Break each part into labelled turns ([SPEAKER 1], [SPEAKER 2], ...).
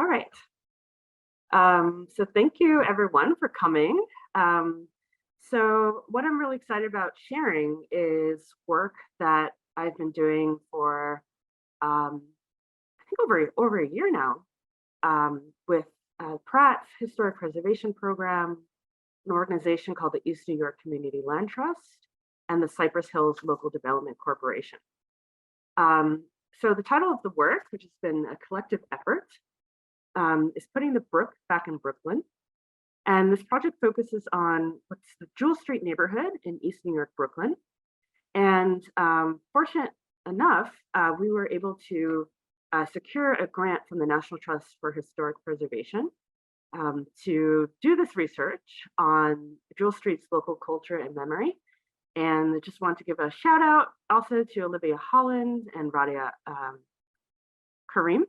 [SPEAKER 1] All right. So thank you everyone for coming. Um, so what I'm really excited about sharing is work that I've been doing for I think over a year now with Pratt Historic Preservation Program, an organization called the East New York Community Land Trust, and the Cypress Hills Local Development Corporation. So the title of the work, which has been a collective effort, is putting the brook back in Brooklyn. And this project focuses on what's the Jewel Street neighborhood in East New York, Brooklyn. And fortunate enough, we were able to secure a grant from the National Trust for Historic Preservation to do this research on Jewel Street's local culture and memory. And I just want to give a shout out also to Olivia Holland and Radia Karim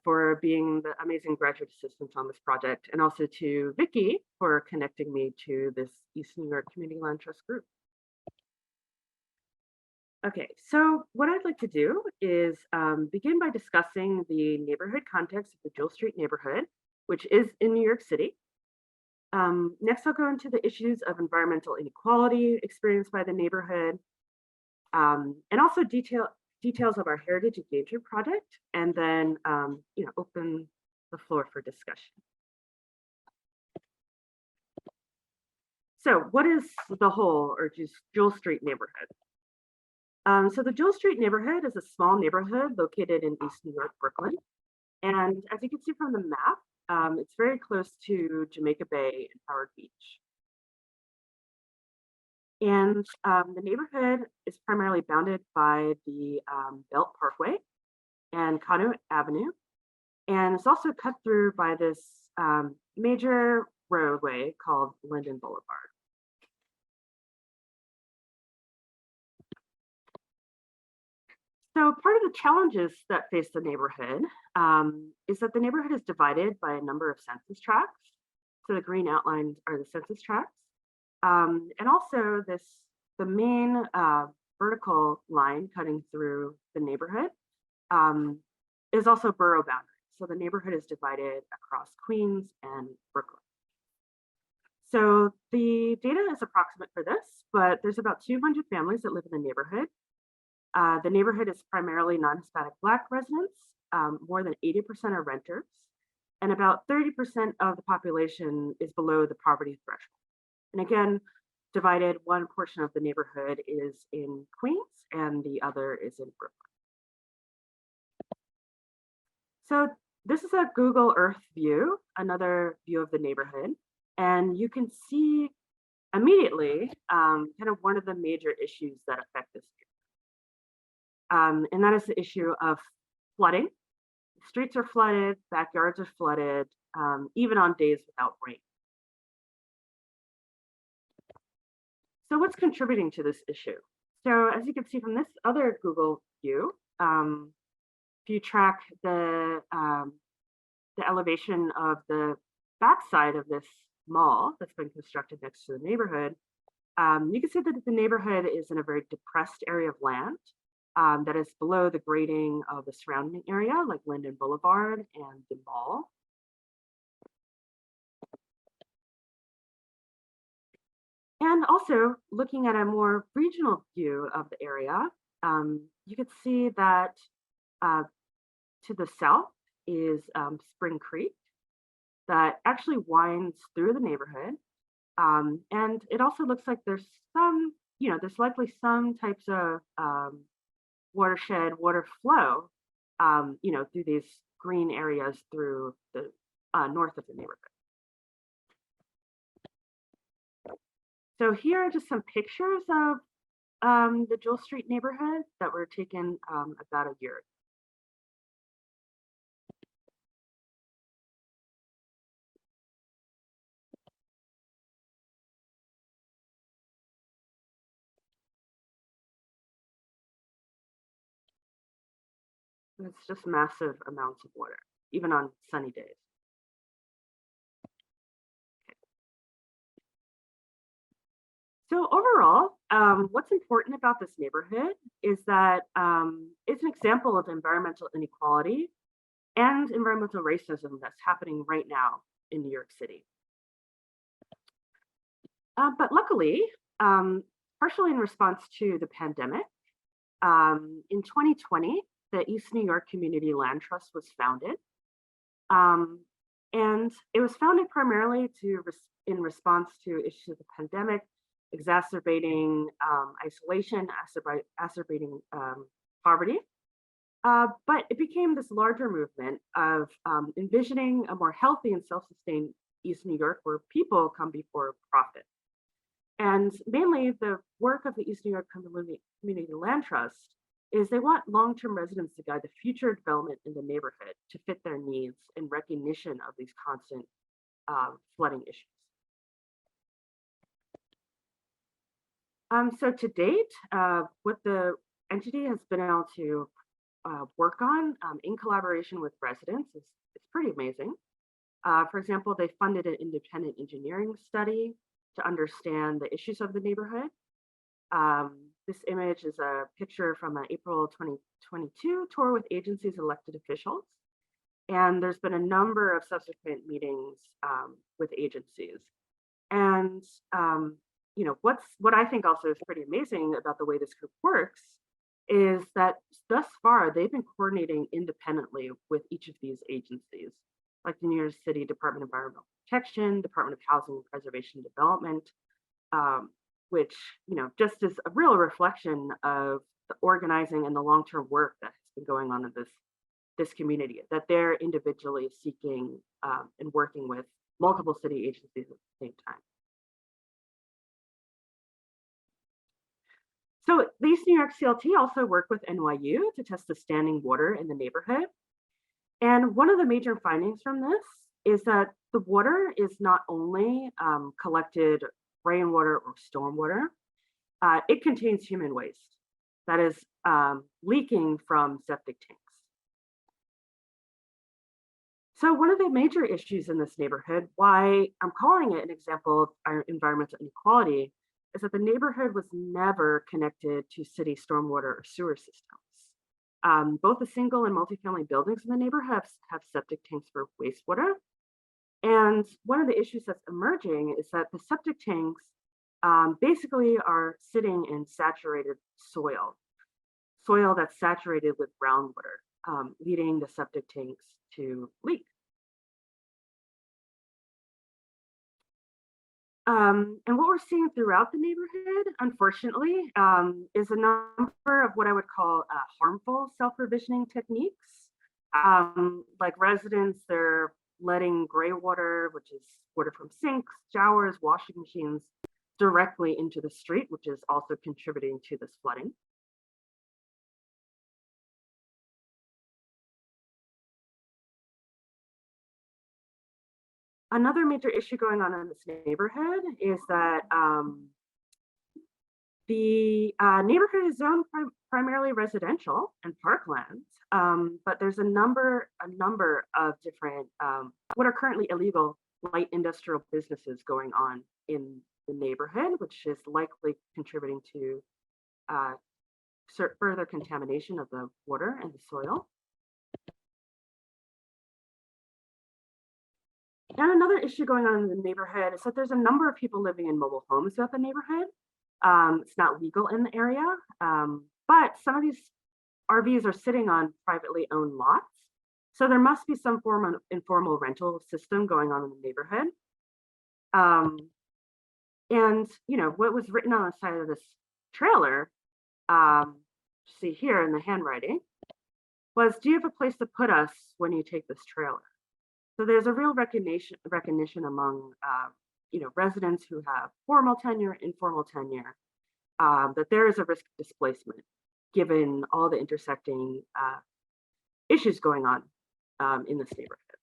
[SPEAKER 1] for being the amazing graduate assistants on this project, and also to Vicky for connecting me to this East New York Community Land Trust group. Okay, so what I'd like to do is begin by discussing the neighborhood context of the Jewel Street neighborhood, which is in New York City. Next, I'll go into the issues of environmental inequality experienced by the neighborhood, and also details of our heritage engagement project, and then open the floor for discussion. So what is the whole or just Jewel Street neighborhood? So the Jewel Street neighborhood is a small neighborhood located in East New York, Brooklyn. And as you can see from the map, it's very close to Jamaica Bay and Howard Beach. And the neighborhood is primarily bounded by the Belt Parkway and Conduit Avenue. And it's also cut through by this major roadway called Linden Boulevard. So part of the challenges that face the neighborhood is that the neighborhood is divided by a number of census tracts. So the green outlines are the census tracts. And also the main vertical line cutting through the neighborhood is also borough boundary. So the neighborhood is divided across Queens and Brooklyn. So the data is approximate for this, but there's about 200 families that live in the neighborhood. The neighborhood is primarily non-Hispanic Black residents. More than 80% are renters, and about 30% of the population is below the poverty threshold. And again, divided, one portion of the neighborhood is in Queens and the other is in Brooklyn. So this is a Google Earth view, another view of the neighborhood. And you can see immediately kind of one of the major issues that affect this neighborhood. And that is the issue of flooding. Streets are flooded, backyards are flooded, even on days without rain. So what's contributing to this issue? So as you can see from this other Google view, if you track the elevation of the backside of this mall that's been constructed next to the neighborhood, you can see that the neighborhood is in a very depressed area of land that is below the grading of the surrounding area, like Linden Boulevard and the mall. And also looking at a more regional view of the area, you could see that to the south is Spring Creek that actually winds through the neighborhood. And it also looks like there's some, there's likely some types of watershed water flow, through these green areas through the north of the neighborhood. So here are just some pictures of the Jewel Street neighborhood that were taken about a year ago. It's just massive amounts of water, even on sunny days. So overall, what's important about this neighborhood is that it's an example of environmental inequality and environmental racism that's happening right now in New York City. But luckily, um, partially in response to the pandemic, in 2020, the East New York Community Land Trust was founded. Um, and it was founded primarily in response to issues of the pandemic, exacerbating isolation, exacerbating poverty. But it became this larger movement of envisioning a more healthy and self-sustained East New York where people come before profit. And mainly the work of the East New York Community Land Trust is they want long-term residents to guide the future development in the neighborhood to fit their needs in recognition of these constant flooding issues. So to date, what the entity has been able to work on in collaboration with residents is it's pretty amazing. For example, they funded an independent engineering study to understand the issues of the neighborhood. This image is a picture from an April 2022 tour with agencies and elected officials. And there's been a number of subsequent meetings with agencies. And you know, what I think also is pretty amazing about the way this group works is that thus far they've been coordinating independently with each of these agencies, like the New York City Department of Environmental Protection, Department of Housing and Preservation and Development, which, you know, just is a real reflection of the organizing and the long-term work that has been going on in this community, that they're individually seeking and working with multiple city agencies at the same time. So the East New York CLT also worked with NYU to test the standing water in the neighborhood. And one of the major findings from this is that the water is not only collected rainwater or stormwater, it contains human waste that is leaking from septic tanks. So one of the major issues in this neighborhood, why I'm calling it an example of our environmental inequality, is that the neighborhood was never connected to city stormwater or sewer systems. Both the single and multifamily buildings in the neighborhood have septic tanks for wastewater. And one of the issues that's emerging is that the septic tanks basically are sitting in saturated soil that's saturated with groundwater, leading the septic tanks to leak. And what we're seeing throughout the neighborhood, unfortunately, is a number of what I would call harmful self-provisioning techniques. Like residents, they're letting gray water, which is water from sinks, showers, washing machines, directly into the street, which is also contributing to this flooding. Another major issue going on in this neighborhood is that the neighborhood is zoned primarily residential and parklands, but there's a number of different what are currently illegal light industrial businesses going on in the neighborhood, which is likely contributing to further contamination of the water and the soil. And another issue going on in the neighborhood is that there's a number of people living in mobile homes throughout the neighborhood. It's not legal in the area, but some of these RVs are sitting on privately owned lots. So there must be some form of informal rental system going on in the neighborhood. And you know, what was written on the side of this trailer, see here in the handwriting, was, "Do you have a place to put us when you take this trailer?" So there's a real recognition among you know, residents who have formal tenure, informal tenure, that there is a risk of displacement given all the intersecting issues going on in this neighborhood.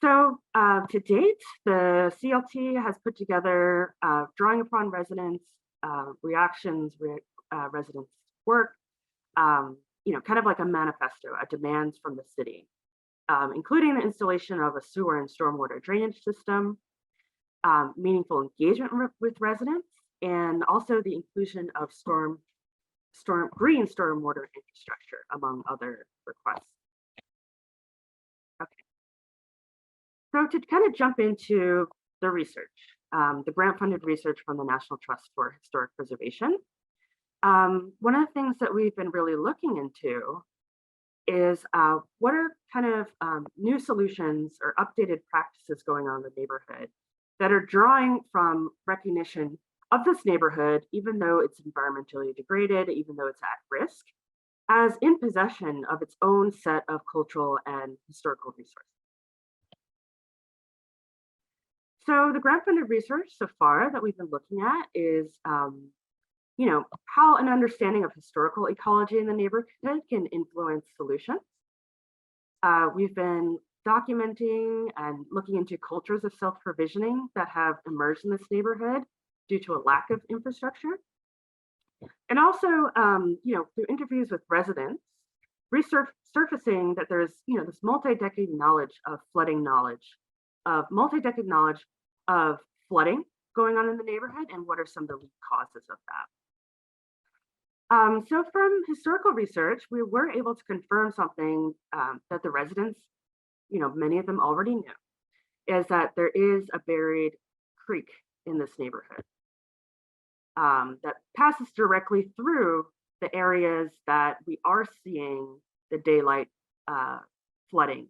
[SPEAKER 1] So to date, the CLT has put together, drawing upon residents' reactions, residents' work, you know, kind of like a manifesto, a demands from the city. Including the installation of a sewer and stormwater drainage system, meaningful engagement with residents, and also the inclusion of green stormwater infrastructure, among other requests. So to kind of jump into the research, the grant-funded research from the National Trust for Historic Preservation, one of the things that we've been really looking into is what are kind of new solutions or updated practices going on in the neighborhood that are drawing from recognition of this neighborhood, even though it's environmentally degraded, even though it's at risk, as in possession of its own set of cultural and historical resources. So the grant-funded research so far that we've been looking at is, how an understanding of historical ecology in the neighborhood can influence solutions. We've been documenting and looking into cultures of self-provisioning that have emerged in this neighborhood due to a lack of infrastructure. And also, through interviews with residents, resurfacing that there's, this multi-decade knowledge of flooding going on in the neighborhood and what are some of the lead causes of that. So from historical research, we were able to confirm something that the residents, many of them already knew, is that there is a buried creek in this neighborhood that passes directly through the areas that we are seeing the daylight flooding.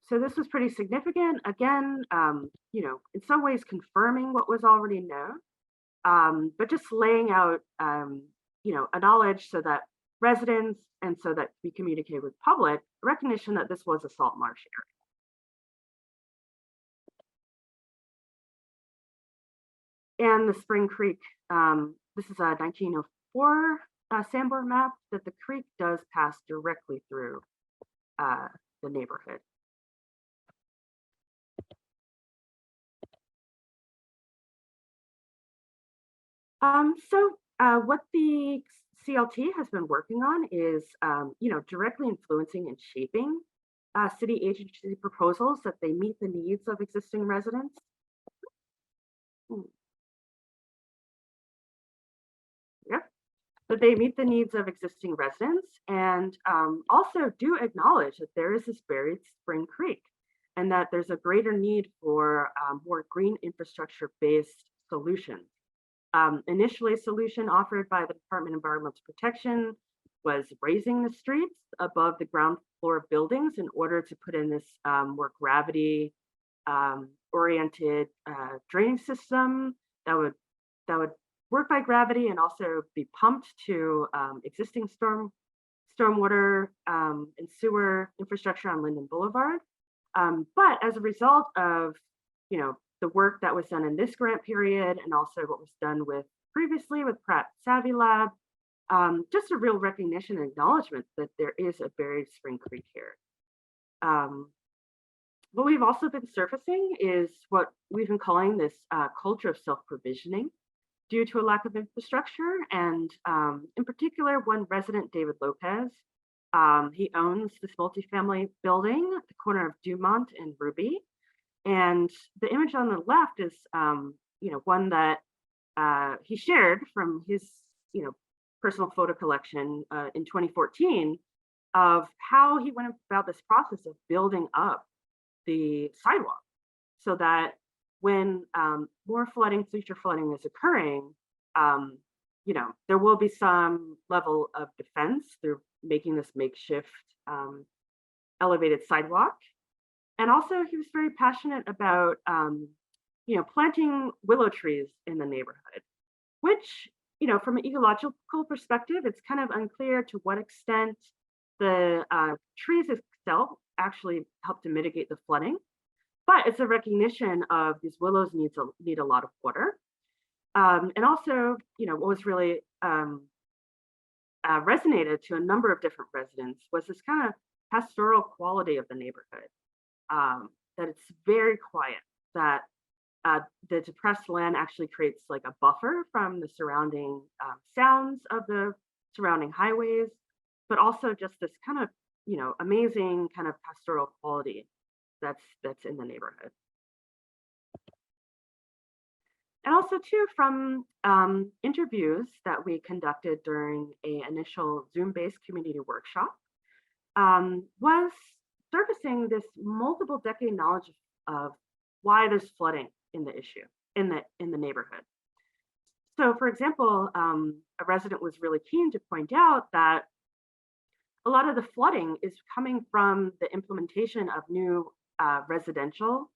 [SPEAKER 1] So this was pretty significant. Again, in some ways confirming what was already known, but just laying out, a knowledge so that residents and so that we communicate with public recognition that this was a salt marsh area. And the Spring Creek, this is a 1904 sandbar map that the creek does pass directly through the neighborhood. What the CLT has been working on is, directly influencing and shaping city agency proposals that they meet the needs of existing residents. Yep, that they meet the needs of existing residents and also do acknowledge that there is this buried Spring Creek and that there's a greater need for more green infrastructure-based solutions. Initially, a solution offered by the Department of Environmental Protection was raising the streets above the ground floor buildings in order to put in this more gravity oriented draining system that would work by gravity and also be pumped to existing stormwater and sewer infrastructure on Linden Boulevard. But as a result of, the work that was done in this grant period and also what was done previously with Pratt Savvy Lab, just a real recognition and acknowledgement that there is a buried Spring Creek here. What we've also been surfacing is what we've been calling this culture of self-provisioning due to a lack of infrastructure. And in particular, one resident, David Lopez, he owns this multifamily building at the corner of Dumont and Ruby. And the image on the left is, one that he shared from his, personal photo collection in 2014 of how he went about this process of building up the sidewalk so that when more future flooding is occurring, there will be some level of defense through making this makeshift elevated sidewalk. And also he was very passionate about, planting willow trees in the neighborhood, which, from an ecological perspective, it's kind of unclear to what extent the trees itself actually help to mitigate the flooding. But it's a recognition of these willows need a lot of water. And also, what was really resonated to a number of different residents was this kind of pastoral quality of the neighborhood. That it's very quiet, that the depressed land actually creates like a buffer from the surrounding sounds of the surrounding highways, but also just this kind of, amazing kind of pastoral quality that's in the neighborhood. And also too, from interviews that we conducted during an initial Zoom-based community workshop, was surfacing this multiple decade knowledge of why there's flooding in the issue in the neighborhood. So, for example, a resident was really keen to point out that a lot of the flooding is coming from the implementation of new residential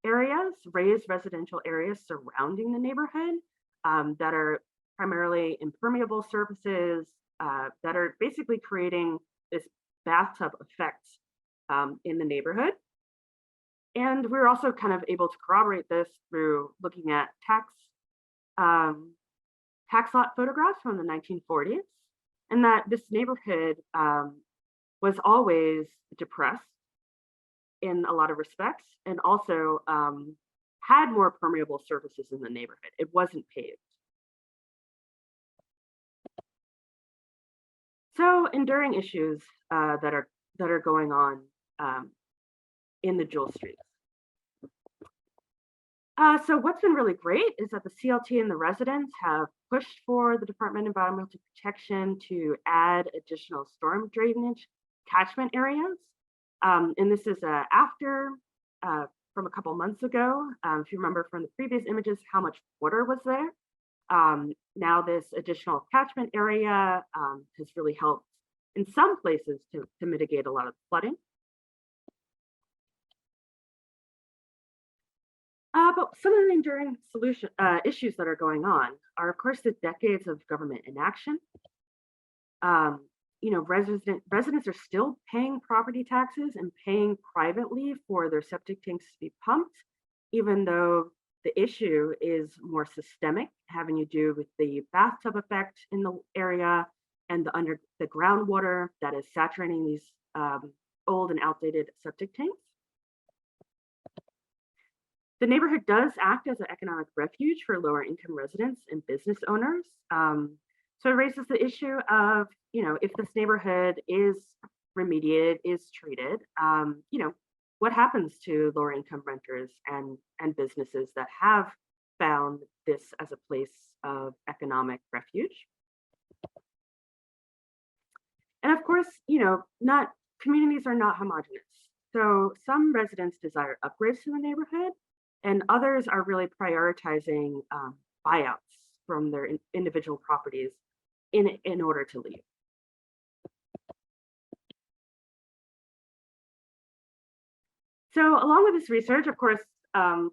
[SPEAKER 1] areas, raised residential areas surrounding the neighborhood that are primarily impermeable surfaces that are basically creating this bathtub effect in the neighborhood. And we're also kind of able to corroborate this through looking at um, tax lot photographs from the 1940s, and that this neighborhood was always depressed in a lot of respects, and also had more permeable surfaces in the neighborhood. It wasn't paved. So enduring issues that are going on in the Jewel Streets. So what's been really great is that the CLT and the residents have pushed for the Department of Environmental Protection to add additional storm drainage catchment areas. And this is after from a couple months ago. If you remember from the previous images, how much water was there. Now this additional catchment area has really helped in some places to mitigate a lot of flooding. But some of the enduring issues that are going on are, of course, the decades of government inaction. You know, residents are still paying property taxes and paying privately for their septic tanks to be pumped, even though the issue is more systemic, having to do with the bathtub effect in the area and the groundwater that is saturating these old and outdated septic tanks. The neighborhood does act as an economic refuge for lower income residents and business owners. So it raises the issue of, you know, if this neighborhood is remediated, is treated, you know, what happens to lower income renters and businesses that have found this as a place of economic refuge? And of course, you know, not communities are not homogenous. So some residents desire upgrades to the neighborhood, and others are really prioritizing buyouts from their individual properties in order to leave. So along with this research, of course,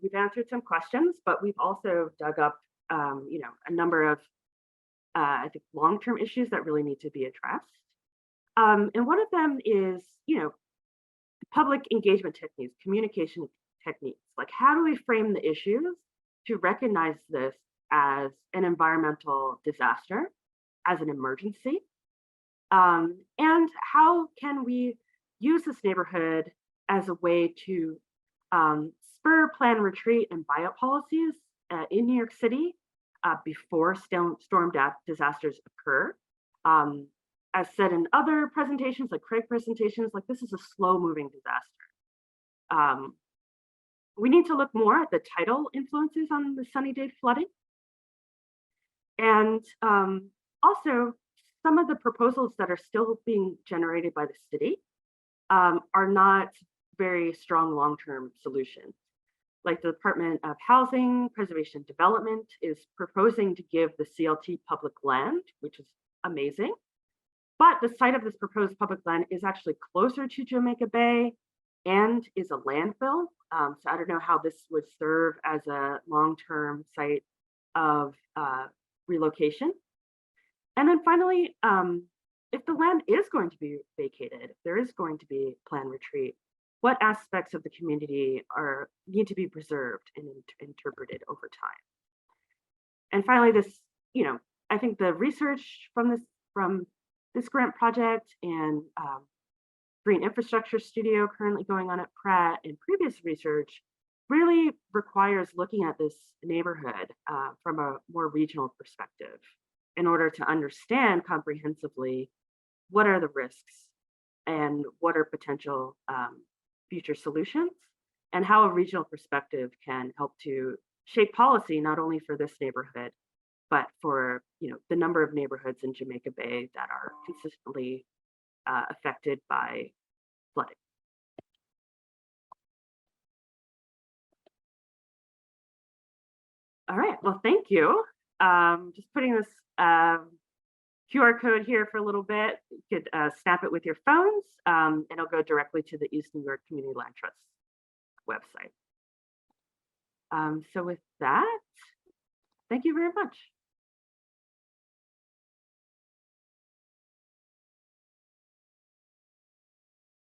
[SPEAKER 1] we've answered some questions, but we've also dug up, you know, a number of, I think, long-term issues that really need to be addressed. And one of them is, you know, public engagement techniques, communication techniques. Like, how do we frame the issues to recognize this as an environmental disaster, as an emergency? And how can we use this neighborhood as a way to spur plan retreat and buyout policies in New York City before storm disasters occur? As said in other presentations, like Craig presentations, like this is a slow moving disaster. We need to look more at the tidal influences on the sunny day flooding. And also some of the proposals that are still being generated by the city are not very strong long-term solutions. Like the Department of Housing, Preservation and Development is proposing to give the CLT public land, which is amazing. But the site of this proposed public land is actually closer to Jamaica Bay and is a landfill. So I don't know how this would serve as a long-term site of relocation. And then finally, if the land is going to be vacated, if there is going to be planned retreat, what aspects of the community need to be preserved and interpreted over time? And finally, this, you know, I think the research from this grant project and Green Infrastructure Studio currently going on at Pratt and previous research really requires looking at this neighborhood from a more regional perspective in order to understand comprehensively what are the risks and what are potential future solutions, and how a regional perspective can help to shape policy not only for this neighborhood, but for, you know, the number of neighborhoods in Jamaica Bay that are consistently affected by flooding. All right, well, thank you. Just putting this QR code here for a little bit. You could snap it with your phones, and it'll go directly to the East New York Community Land Trust website. So with that, thank you very much.